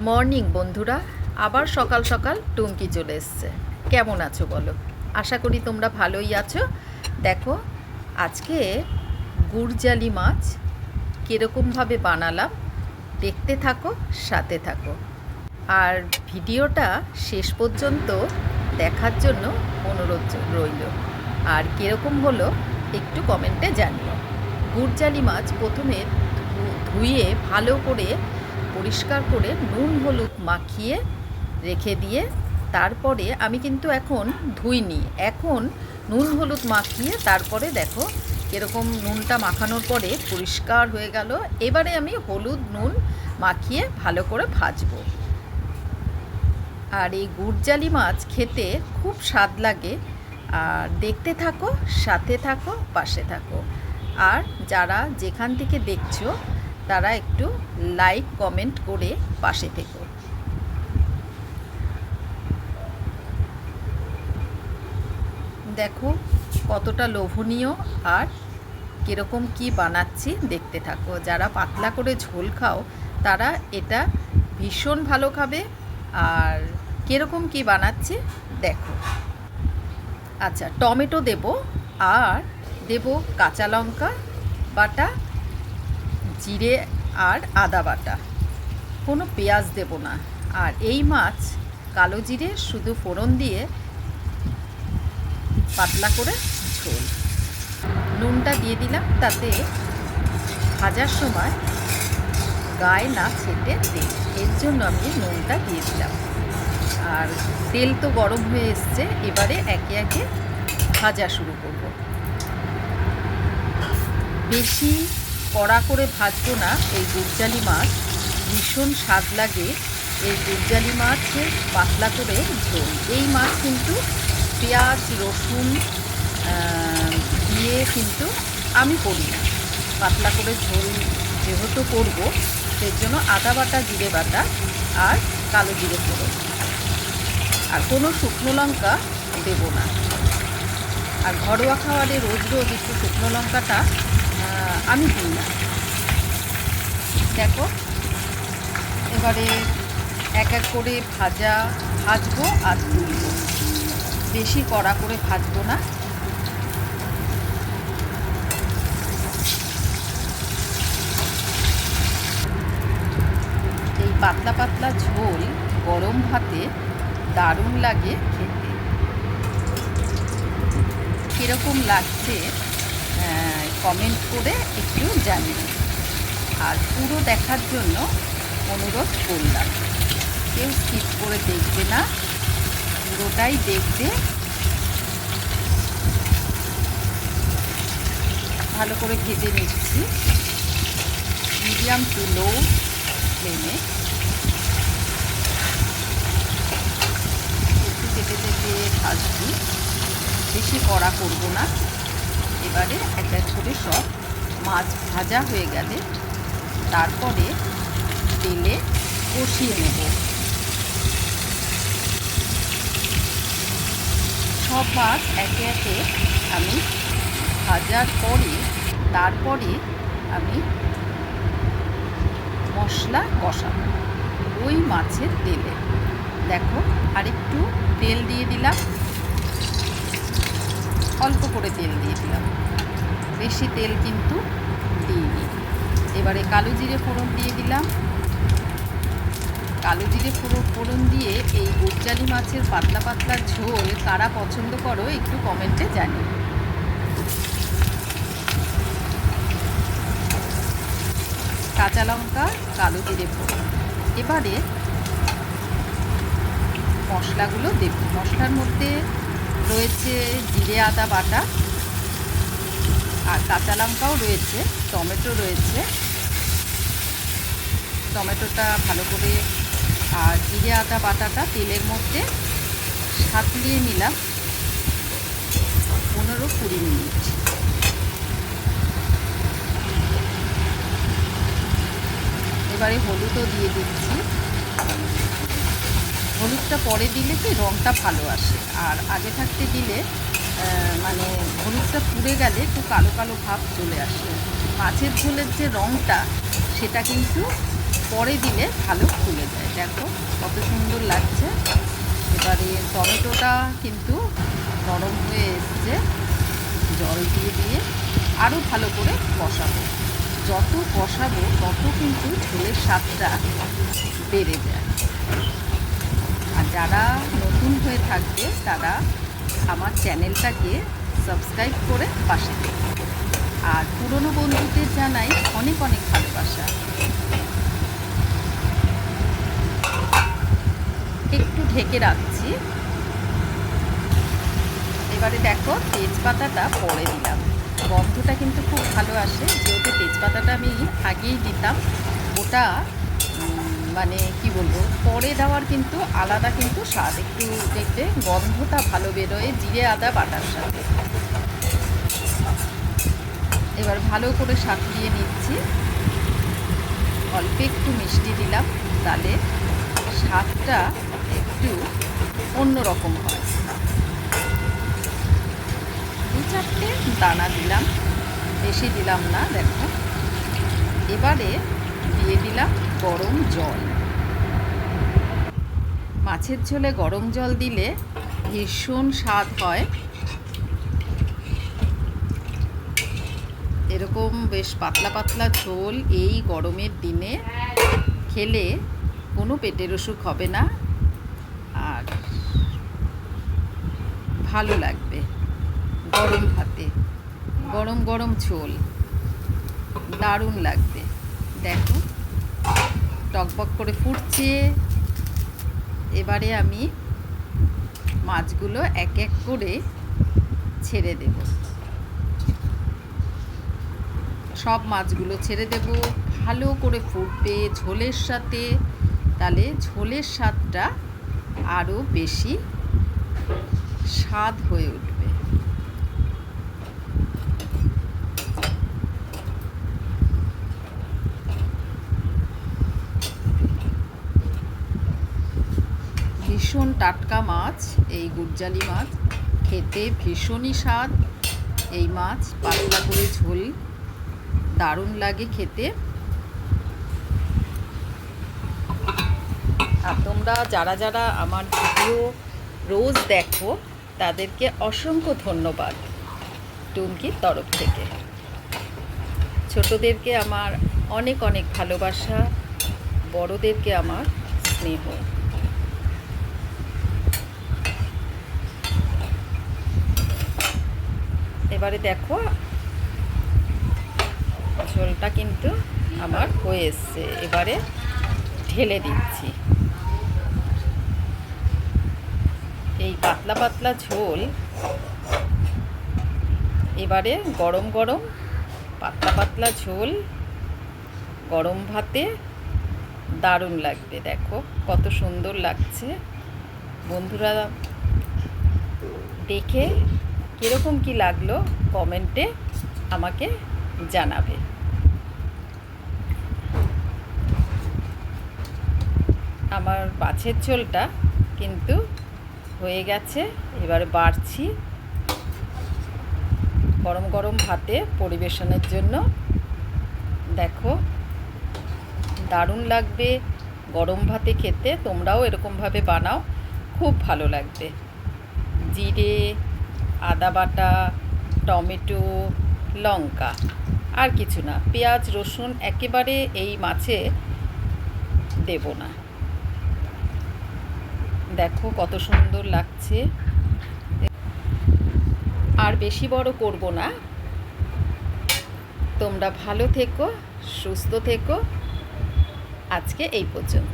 Morning বন্ধুরা, আবার সকাল সকাল টুমকি চলে এসছে। কেমন আছো বলো? আশা করি তোমরা ভালোই আছো। দেখো, আজকে গুড়জালি মাছ কীরকমভাবে বানালাম দেখতে থাকো, সাথে থাকো। আর ভিডিওটা শেষ পর্যন্ত দেখার জন্য অনুরোধ রইল। আর কীরকম হলো একটু কমেন্টে জানিও। গুড়জালি মাছ প্রথমে ধুয়ে ভালো করে পরিষ্কার করে নুন হলুদ মাখিয়ে রেখে দিয়ে তারপরে আমি কিন্তু এখন ধুইনি, এখন নুন হলুদ মাখিয়ে তারপরে দেখো এরকম নুনটা মাখানোর পরে পরিষ্কার হয়ে গেল। এবারে আমি হলুদ নুন মাখিয়ে ভালো করে ভাজবো। আর এই গুড়জালি মাছ খেতে খুব স্বাদ লাগে। আর দেখতে থাকো, সাথে থাকো, পাশে থাকো। আর যারা যেখান থেকে দেখছো তারা একটু লাইক কমেন্ট করে পাশে থেকো। দেখো কতটা লোভনীয় আর কীরকম কি বানাচ্ছি দেখতে থাকো। যারা পাতলা করে ঝোল খাও তারা এটা ভীষণ ভালো খাবে। আর কীরকম কি বানাচ্ছি দেখো। আচ্ছা, টমেটো দেব, আর দেব কাঁচা লঙ্কা বাটা, জিরে আর আদা বাটা, কোনো পেঁয়াজ দেব না। আর এই মাছ কালো জিরে শুধু ফোড়ন দিয়ে পাতলা করে ঝোল। নুনটা দিয়ে দিলাম তাতে ভাজার সময় গায়ে না ছেটে তেল, এর জন্য আমি নুনটা দিয়ে দিলাম। আর তেল তো গরম হয়ে এসছে, এবারে একে একে ভাজা শুরু করব। বেশি কড়া করে ভাজবো না। এই গুড়জালি মাছ ভীষণ স্বাদ লাগে। এই গুড়জালি মাছের পাতলা করে ঝোল। এই মাছ কিন্তু পেঁয়াজ রসুন দিয়ে কিন্তু আমি করি না। পাতলা করে ঝোল যেহেতু করবো সেই জন্য আদা বাটা, জিরে বাটা আর কালো জিরে ফোড়ন, আর কোনো শুকনো লঙ্কা দেব না। আর ঘরোয়া খাবারে রোজ রোজ একটু শুকনো লঙ্কাটা আমি দিই না। দেখো এবারে এক এক করে ভাজবো আর তুলব। বেশি কড়া করে ভাজবো না। এই পাতলা পাতলা ঝোল গরম ভাতে দারুণ লাগে খেতে। কীরকম লাগছে কমেন্ট করে একটু জানিও। আর পুরো দেখার জন্য অনুরোধ করলাম, কেউ স্কিপ করে দেখবে না, পুরোটাই দেখবে। ভালো করে ভেজে নিচ্ছি মিডিয়াম টু লো ফ্লেমে। একটু চেপে চেপে ভাজছি, বেশি কড়া করব না। এবারে এক এক করে সব মাছ ভাজা হয়ে গেলে তারপরে তেলে কষিয়ে নেব। সব মাছ একে একে আমি ভাজার পরে তারপরে আমি মশলা কষাবো ওই মাছের তেলে। দেখো আরেকটু তেল দিয়ে দিলাম, অল্প করে তেল দিয়ে দিলাম, বেশি তেল কিন্তু দিইনি। এবারে কালো জিরে ফোড়ন দিয়ে দিলাম। কালো জিরে ফোড়ন দিয়ে এই গুড়জালি মাছের পাতলা পাতলা ঝোল কারা পছন্দ করো একটু কমেন্টে জানিও। কাঁচা লঙ্কা, কালো জিরে ফোড়ন। এবারে মশলাগুলো দেব। মশলার মধ্যে রয়েছে জিরে আদা বাটা, আর কাঁচা লঙ্কাও রয়েছে, টমেটো রয়েছে। টমেটোটা ভালো করে আর জিরে আদা বাটাটা তেলের মধ্যে সাঁতলিয়ে নিলাম 15-20 মিনিট। এবারে হলুদও দিয়ে দিচ্ছি। হলুদটা পরে দিলে কি রঙটা ভালো আসে, আর আগে থাকতে দিলে মানে হলুদটা পুড়ে গেলে একটু কালো কালো ভাব চলে আসে। মাছের ঝোলের যে রঙটা সেটা কিন্তু পরে দিলে ভালো ফুলে যায়। দেখো কত সুন্দর লাগছে। এবারে টমেটোটা কিন্তু নরম হয়ে এসছে, জল দিয়ে দিয়ে আরও ভালো করে কষাবো। যত কষাবো তত কিন্তু ঝোলের স্বাদটা বেড়ে যায়। আর যারা নতুন হয়ে থাকবে তারা আমার চ্যানেলটাকে সাবস্ক্রাইব করে পাশে দেবে। আর পুরনো বন্ধুদের জানাই অনেক অনেক ভালোবাসা। একটু ঢেকে রাখছি। এবারে দেখো তেজপাতাটা পরে দিলাম, গন্ধটা কিন্তু খুব ভালো আসে। যেহেতু তেজপাতাটা আমি আগেই দিতাম, ওটা মানে কি বলবো, পরে দেওয়ার কিন্তু আলাদা কিন্তু স্বাদ, একটু দেখবে গন্ধটা ভালো বেরোয় জিরে আদা বাটার সাথে। এবার ভালো করে সাঁতরিয়ে নিচ্ছি। অল্প একটু মিষ্টি দিলাম, তাহলে স্বাদটা একটু অন্যরকম হয়। 2-4টে দানা দিলাম, বেশি দিলাম না। দেখো এবারে দিয়ে দিলাম গরম জল। মাছের ঝোলে গরম জল দিলে ভীষণ স্বাদ হয়। এরকম বেশ পাতলা পাতলা ঝোল এই গরমের দিনে খেলে কোনো পেটের অসুখ হবে না, আর ভালো লাগবে। গরম ভাতে গরম গরম ঝোল দারুণ লাগবে। দেখো টকবক করে ফুটছে। এবারে আমি মাছগুলো এক এক করে ছেড়ে দেব। সব মাছগুলো ছেড়ে দেব, ভালো করে ফুটবে ঝোলের সাথে, তাহলে ঝোলের স্বাদটা আরও বেশি স্বাদ হয়ে উঠবে। ভীষণ টাটকা মাছ এই গুরজালি মাছ, খেতে ভীষণই স্বাদ। এই মাছ পাতলা করে ঝোল দারুণ লাগে খেতে। আর তোমরা যারা যারা আমার ভিডিও রোজ দেখো তাদেরকে অসংখ্য ধন্যবাদ টুমকির তরফ থেকে। ছোটদেরকে আমার অনেক অনেক ভালোবাসা, বড়দেরকে আমার স্নেহ। এবারে দেখো ঝোলটা কিন্তু আমার হয়ে এসছে। এবারে ঢেলে দিচ্ছি। এই পাতলা পাতলা ঝোল এবারে গরম গরম পাতলা পাতলা ঝোল গরম ভাতে দারুণ লাগবে। দেখো কত সুন্দর লাগছে। বন্ধুরা দেখে কীরকম কি লাগলো কমেন্টে আমাকে জানাবে। আমার মাছের ঝোলটা কিন্তু হয়ে গেছে। এবারে বাড়ছি গরম গরম ভাতে পরিবেশনের জন্য। দেখো দারুণ লাগবে গরম ভাতে খেতে। তোমরাও এরকমভাবে বানাও, খুব ভালো লাগবে। জিরে আদা বাটা, টমেটো, লঙ্কা, আর কিছু না, পেঁয়াজ রসুন একেবারে এই মাছে দেব না। দেখো কত সুন্দর লাগছে। আর বেশি বড় করব না। তোমরা ভালো থেকো, সুস্থ থেকো। আজকে এই পর্যন্ত।